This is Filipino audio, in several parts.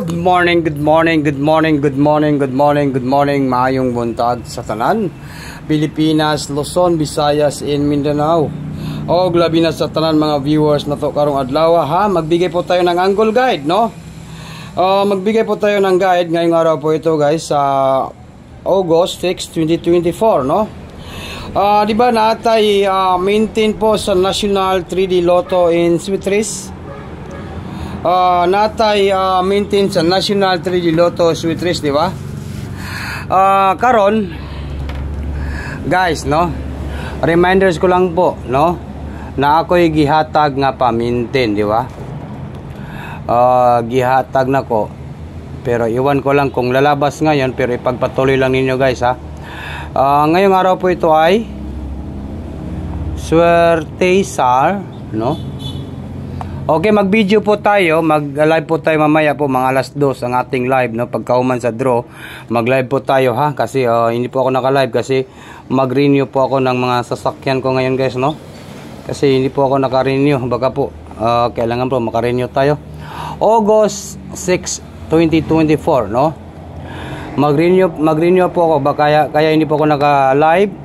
Good morning, good morning, good morning, good morning, good morning, good morning. Maayong buntag sa tanan, Pilipinas, Luzon, Visayas, in Mindanao. O labi na sa tanan mga viewers na to karong adlaw ha. Magbigay po tayo ng angle guide, no? Magbigay po tayo ng guide ngayong araw po ito guys sa August 6, 2024, no? Di ba natay maintain po sa National 3D Lotto in Swiss. Natay maintain sa National 3D Lotto Swiss, di ba? Karon guys, no? Reminders ko lang po, no? Na ako'y gihatag nga pa-maintain, di ba? Gihatag na ko. Pero iwan ko lang kung lalabas ngayon, pero ipagpatuloy lang ninyo guys, ha? Ngayong araw po ito ay Swerte Sar, no? Okay, mag-video po tayo, mag-live po tayo mamaya po, mga alas 2 ang ating live, no? Pagkauman sa draw, mag-live po tayo, ha? Kasi hindi po ako naka-live kasi mag-renew po ako ng mga sasakyan ko ngayon guys, no? Kasi hindi po ako naka-renew, baka po kailangan po maka-renew tayo. August 6, 2024, no? Mag-renew po ako, kaya hindi po ako naka-live.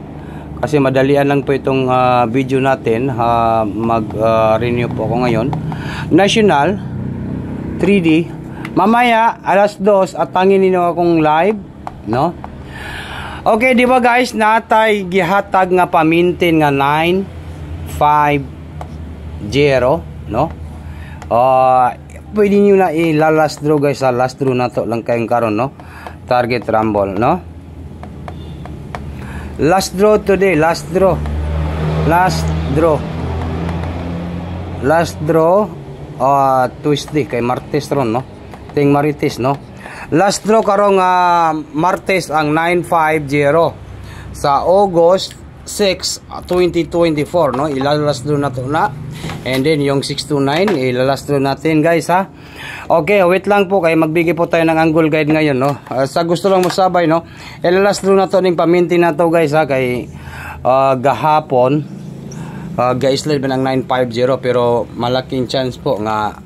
Kasi madalian lang po itong video natin. Mag-renew po ako ngayon. National 3D. Mamaya alas 2 at tangin ninyo akong live, no? Okay, di ba guys, natay gihatag nga pa-maintain nga 950, no? Pwede nyo na i-last draw guys, last draw na to lang kayong karon, no? Target rumble, no? Last draw today, last draw Tuesday kay Martes ron, no? Ting Marites, no? Last draw karong Martes ang 950 sa August 6, 2024, no? Ilalas draw na to na. And then yung 629 ilalas draw natin guys, ha? Okay, wait lang po kay magbigay po tayo ng angle guide ngayon, no? Sa gusto lang mo sabay, no? Ilalas draw na to ning paminti na to guys, ha? Kay gahapon ga-slide ba ng 950 pero malaking chance po nga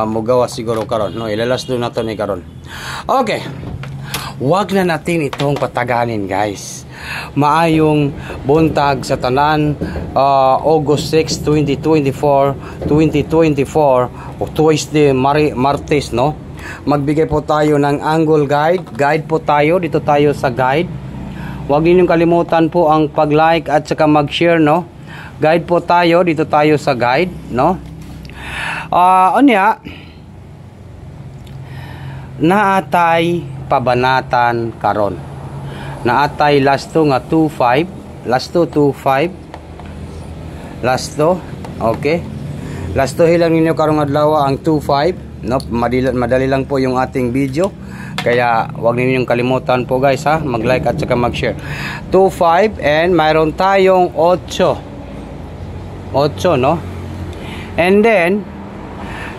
mugawa siguro karon, no? Ilalas draw na to ni karon. Okay. Wag na natin itong pataganin guys. Maayong buntag sa tanan, August 6, 2024 o Tuesday, Martes, no? Magbigay po tayo ng angle guide po tayo, dito tayo sa guide. Huwag ninyong kalimutan po ang pag-like at saka mag-share, no? Guide po tayo, dito tayo sa guide, no? Naatay pabanatan karon. Naatay last to nga 25, okay. Last to hilang ninyo karong adlaw ang 25, no? Madali lang po yung ating video. Kaya wag ninyong kalimutan po guys, ha, mag-like at saka mag-share. 25 and mayroon tayong 8, no? And then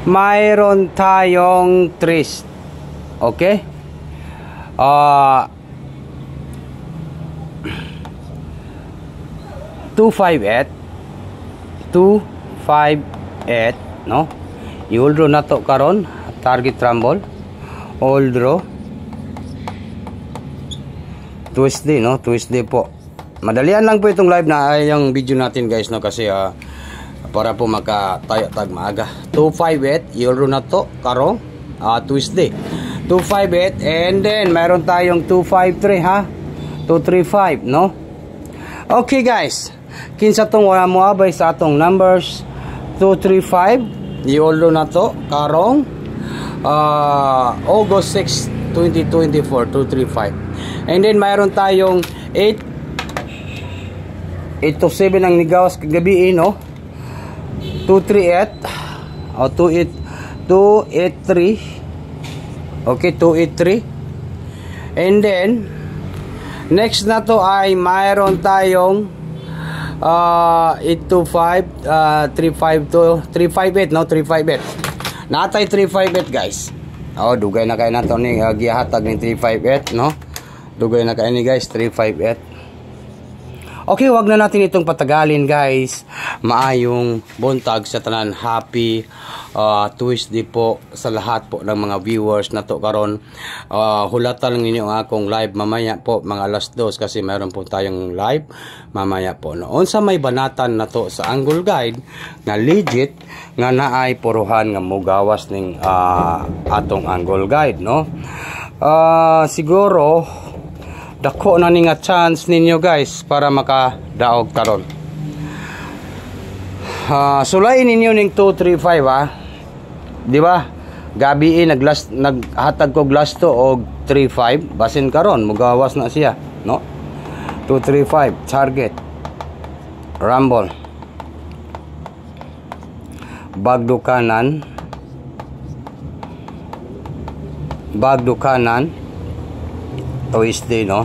mayroon tayong 3. Okay? 258, no? I-hold draw na to karon, target rumble, hold draw. Tuesday, no? Tuesday po. Madalian lang po itong live na yung video natin guys, no? Kasi para po makatayo tag maaga. 258, i-hold draw na to karon, Tuesday. 258 and then mayroon tayong 253, ha? 235, no? Okay guys, kinsa tong wala mo abay sa atong numbers 235, i-hold na to karong August 6, 2024, 235. And then mayroon tayong 827 ang nigawas kagabi, no? 238 o 283. Okay, 283. And then next na to ay mayroon tayong 825, 352, 358, no? 358. Natay 358 guys. Dugay na kayo na to ni gihatag ni 358, no? Dugay na kayo ni guys, 358. Okay, wag na natin itong patagalin guys. Maayong buntag sa tanan. Happy Tuesday po sa lahat po ng mga viewers na to karon. Hulatan lang ninyo ang akong live mamaya po mga alas 2 kasi mayroon po tayong live mamaya po. Noon sa may banatan na to sa Angle Guide na legit nga naay puruhan nga mugawas ning atong Angle Guide, no? Siguro dako na ni nga chance ninyo guys para makadaog karon. Sulayin ninyo ning 235 di ba? Gabi naghatag ko glass to og 35 basin karon mugawas na siya, no? 235 target rumble bagdo kanan Tuesday, no?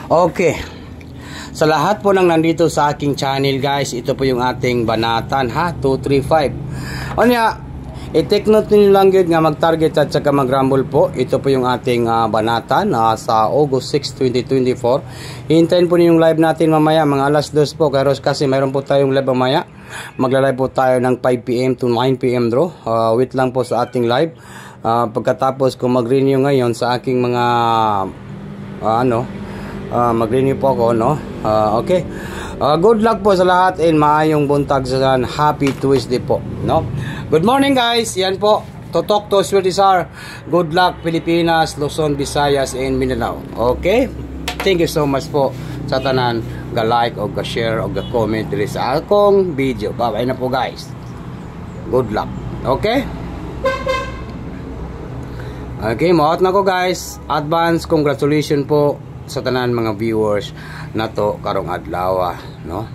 Okay. Sa lahat po nang nandito sa aking channel, guys, ito po yung ating banatan, ha? 235. Onya, i-take note niyo lang yun nga mag-target at saka mag-rumble po. Ito po yung ating banatan sa August 6, 2024. Hintayin po niyo yung live natin mamaya, mga alas 2 po. Kasi mayroon po tayong live mamaya. Magla-live po tayo ng 5 PM to 9 PM, bro. Wait lang po sa ating live. Pagkatapos ko mag-renew ngayon sa aking mga mag-renew po ako, no? Okay. Good luck po sa lahat and maayong buntag sa happy Tuesday po, no? Good morning guys. Yan po. Totok to Swedish. Good luck Pilipinas, Luzon, Visayas and Mindanao. Okay? Thank you so much po sa tanan ga-like o ga-share o ga-comment diri sa akong video. Bye-bye na po guys. Good luck. Okay? Okay, maot na ko guys. Advance congratulations po sa tanan mga viewers na to karong adlaw, no?